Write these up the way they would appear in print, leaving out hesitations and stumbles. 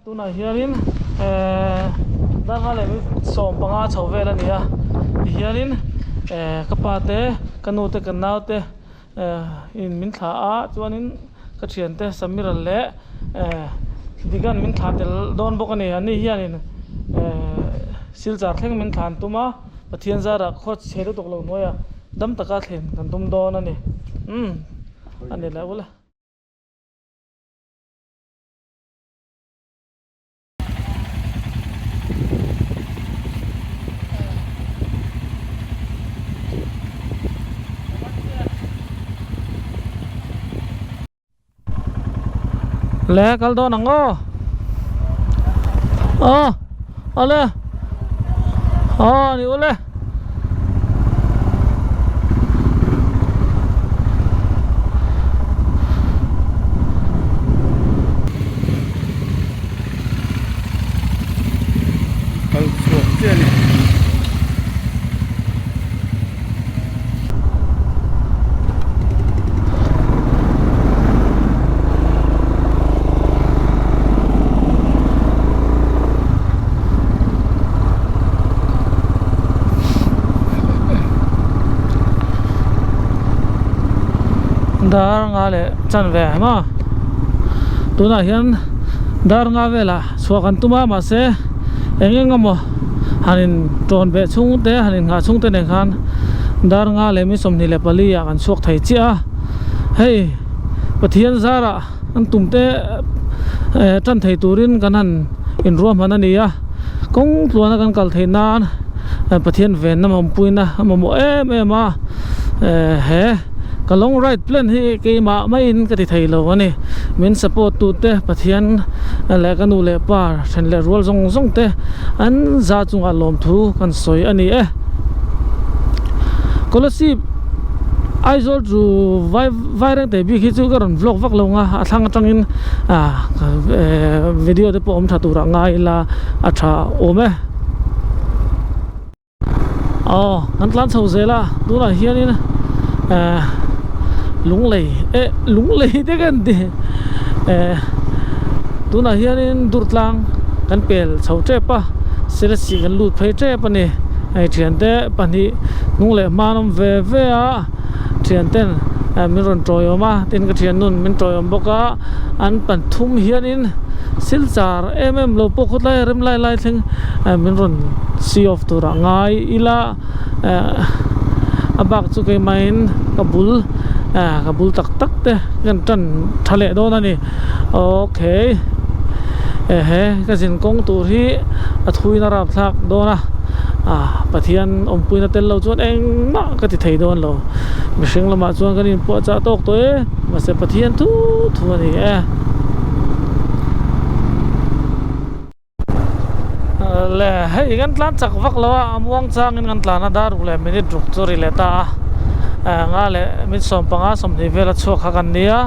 tu na hianin dan ha le som panga chove la nia hianin kapate kanute kanaute in min tha a chuanin ka thian te samir le digan min tha tel don bok ani ani hianin silchar thleng min than tuma pathian zara khot chheru tok lo noya dam taka thlen kan tum don ani ani la wala le kal do nango ole ni ole kal chuak che ni dar nga le chan ve ma tuna hian dar nga ve la suakan tuma ma se engengamo hanin ton be chung te hanin nga chung te ne khan dar nga le mi som ni le pali ya kan suak thai chi a hei pathian zara an tumte tan thai turin kanan in ruam hanani ya kong tuana kan kal thai nan pathian ven na mom puina mom em a he ka long right plan hi ke ma mai in ka ti thei lo ani min support tu te pathian le ka nu le par than le rol zong zong te an za chunga lom thu kan soi ani kolosi aizol chu vai rang te bi khi chu ka ron vlog vak lo nga athang atangin video te pom tha tu ra nga ila atha ome kan tlan chho zela tu la hianin lung lei te kan ti tu na hianin durtlang kan pel chho tre pa sira si kan lut phai tre pa ni ai thian te pani nung le manom ve a thian ten min ron troyoma tin ka thian nun min troyom boka an pan thum hianin silchar lo po khotlai rem lai thing min ron see off tu ra ngai ila abak chu ke main kabul tak te gan tan thale do na ni okay ka jin kong tu hi athui na rap thak do na pathian ompui na tel lo chuan eng ma ka ti thei don lo mihring lama chuan kan in po cha tok to ma se pathian thu ani le hei gan tlan chak vak lo amuang chang in gan tlan da ru le minute ruk chori le ta nga le min som panga som ni vela chok ha kan nia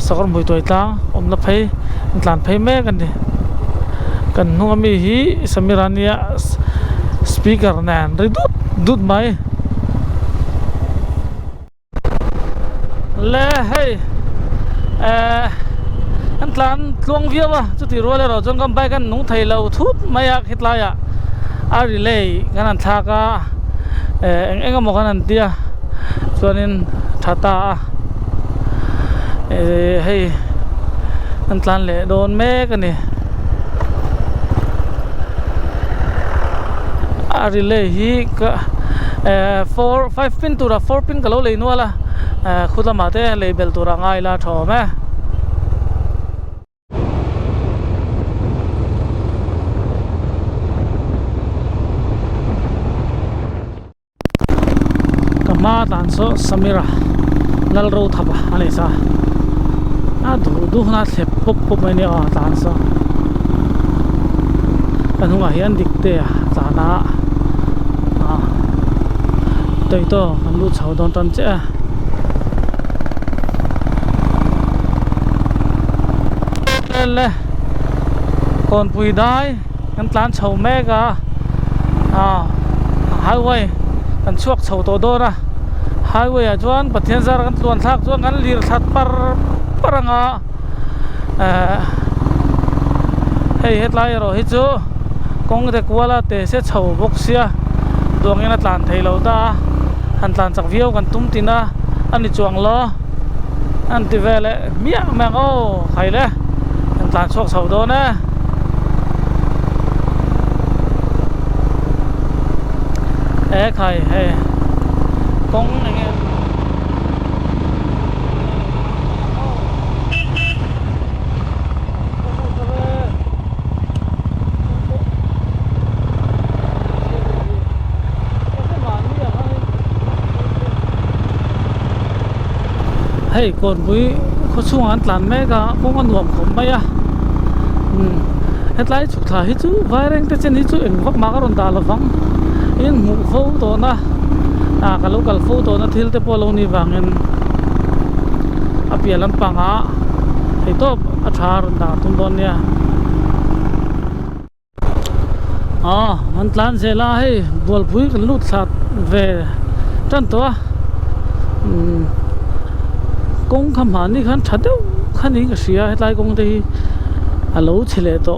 sakor mui toi tang om na phei tlan phei me kan ni kan nu mi hi samirania speaker nan ri dut mai le hei an tlan tluang via ma chu ti ro le ro jong kam bai kan nung thei lo thut maya khitla ya ari le kan an thaka engamo kan an tia chuanin thata hei an tlan le don me kan ni ari le hi ka 5 pin tura 4 pin ka lo le nu ala khudama te label tura ngai la thome kama tan so samira lal ro thaba ani sa du na thep pop mai ni tan so kanunga hian dikte chana toi to kan lu chho don tan che le kon pui dai kan tlan chho me ka highway kan chuak chho to do ra highway a chuan pathian zar kan tuan thak chuan kan lir that paranga hei hetlai ro hi chu kong re kwala te se chho bok sia duangin a tlan thei lo da han tlan chak viau kan tum tina ani chuang lo an ti vele mia mang o khai le han tlan chok chho do na e khai he kong nge hey còn với có xuống ăn làn mẹ cả không ăn nuông không bay à hết lại chụp thả hết chú vài reng tới trên hết chú em vấp má cái đòn đà là vắng in mũ phâu to na cái local phâu to na thiếu tới polo ni vàng in apia lampang á thì tốt ở thả đòn đà tung đòn nha ăn làn xe la hay buồn vui cái lút sạt về chân to công khám phá đi khán chặt đâu khán đi cái gì hết lại công ty alo chile to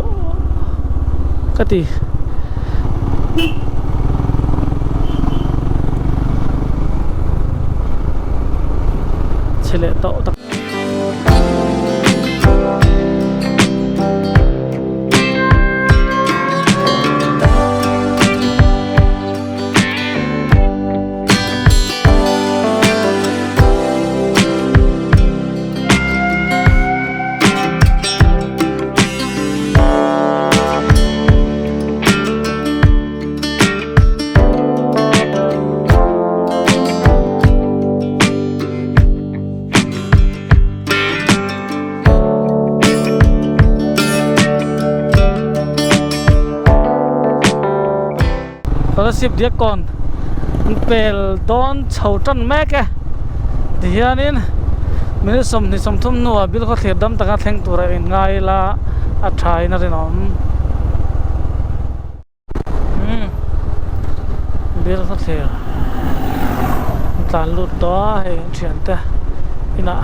cái gì chile to ship dia kon pel don chau tan mek e ti hianin min som ni som thum no bil kho ther dam taka thleng tura in ngai la a thai na rinom bil kho ther tan lut do he thian te ina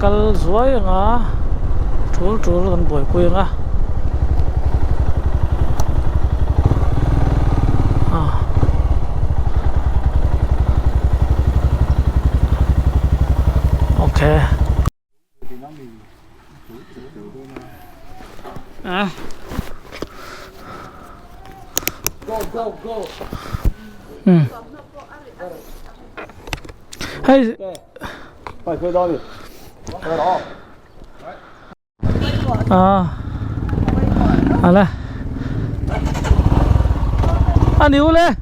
kal zuai nga thul kan boi kui nga okay Go. Hey Phải khơi đo đi. Khơi đó. Ala anh yêu lên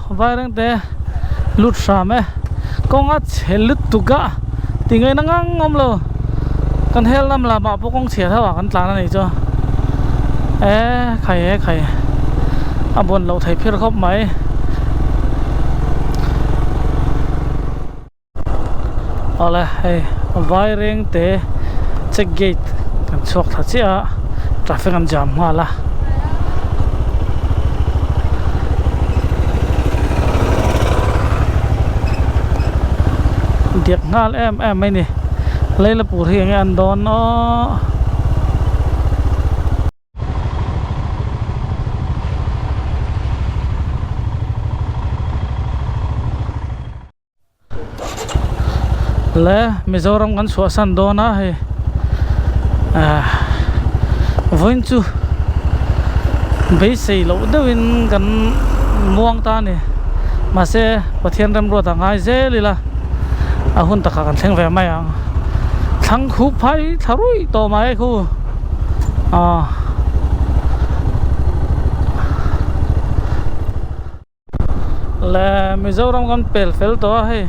vai reng te lut sam e kong a chelut tuga tingai nangang ngom lo kan hel nam la ma pokong chhe thawa kan tlan ani cho khai a bon lo thai phir khop mai ala hey vai reng te check gate kan chok tha chia traffic am jam hala điệp ngal em mấy nè lấy là bùn hiện ăn đón nó lẽ Mizoram kan xóa săn đón á hay vốn chú bây giờ lâu đâu in kan muang ta nè mà sẽ bắt thiên ram ruột ngay dễ là hun taka kan thleng ve mai ang thang khu phai tharui to mai khu le Mizoram kan pel fel to he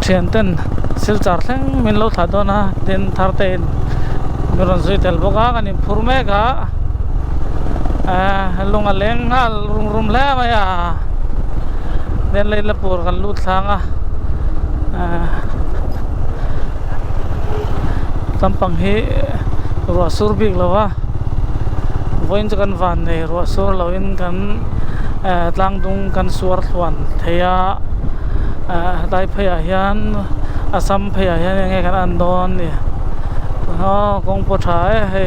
thian ten sil char thleng min lo tha do na den thar ten miron zui tel boka kan in phur me ka lung aleng ha rum le ma ya den le la pur kan lut thanga tampang hi ro sur bik lawa voin kan van nei ro sur loin kan tlang dung kan suar thwan theya dai phaya hian asam phaya hian nge kan an don ni kong po thai he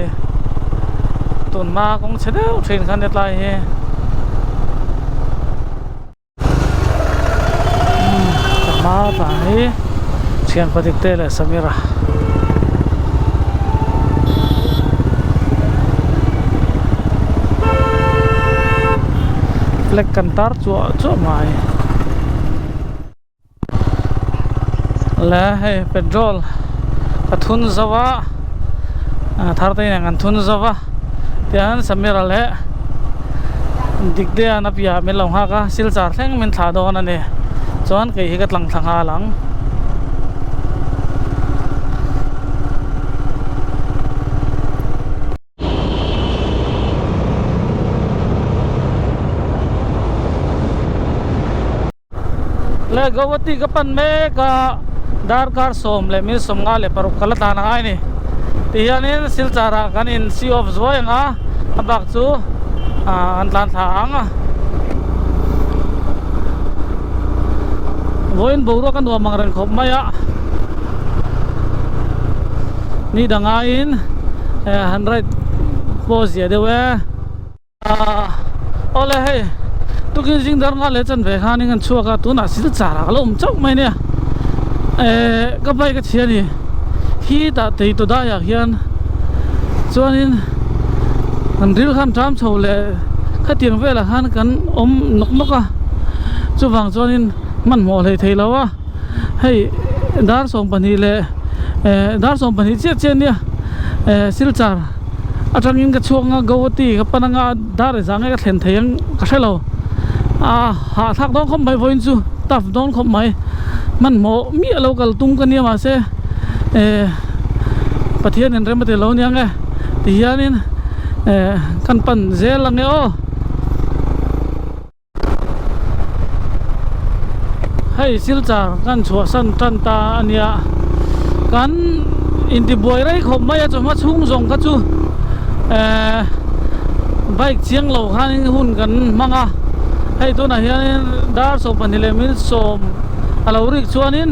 tun ma kong chedeu thin kan det lai he ma ta hi chian padik te le samira flek kan tar chu mai la he petrol pathun zawa thar te nang thun zawa tian samira le dikde anapia me long ha ka sil char thleng min thla don ane chuan ke hi ka tlang thanga lang le gawati ka pan me ka dar kar som le mi som nga le paruk kala ta na ai ni ti hianin sil chara kan in sea of zoi nga abak chu an tlan tha anga voin boro kan wa mangren khop maya ni danga in 100 pose ya de we ole hey tukin jing dar nga le chan ve kha ni ngan chua ka tu na sil chara ka lom chok mai ne ka bai ka chiani hi ta tei to da ya hian chuanin an ril kham tham chho le kha tiang vela han kan om nok noka chuwang chuanin man mo le thei lawa hei dar som pani le dar som pani che che nia sil char atangin ka chuanga gawati ka pananga dar zang ka thlen theiang ka thelo ha thak dong khom mai voin chu taf dong khom mai man mo mi local tung ka nia ma se pathian en remate lo niang e ti hianin kan pan zel lang e o hei silchar kan chua san tan ta ania kan inti boy rai khom mai chu ma chung zong ka chu bike chiang lo khan hun kan manga hei to na hian dar so panile min som alorik chuanin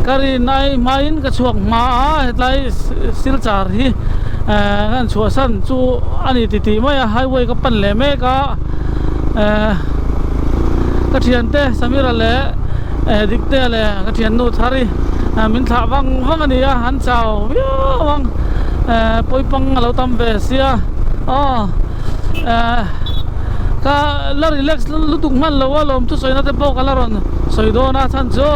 kari nai main ka chuak ma lai silchar hi kan chua san chu ani ti mai highway ka pan le me ka ka thian te samira le dikte le ka thian nu thari min tha wang ania han chao wang poi pang lo tam ve sia ka la relax lutuk man lo walom tu soina te po kala ron soido na chan chu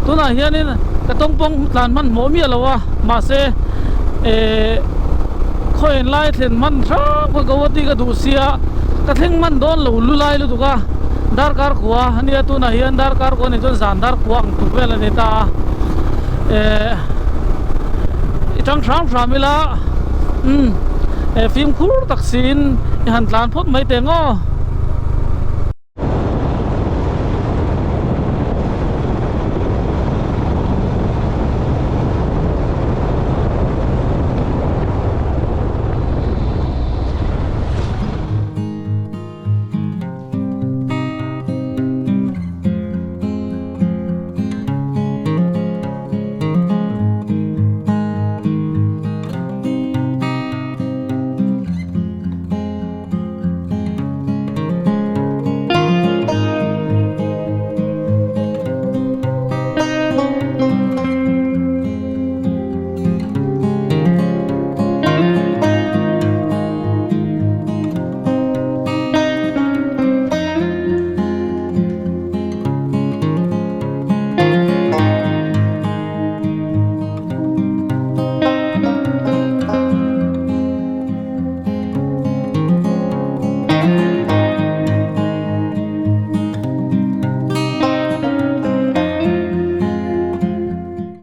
tuna hianin ka tongpong tlan man mo mi lawa ma se khoin lai thlen man tha ko gawati ka du sia ka theng man don lo lu lai lu ka dar kar khuwa ania tuna hian dar kar ko ni jon zan dar khuang tu vel ani ta itang thram mila phim khur taksin han tlan phot mai te ngo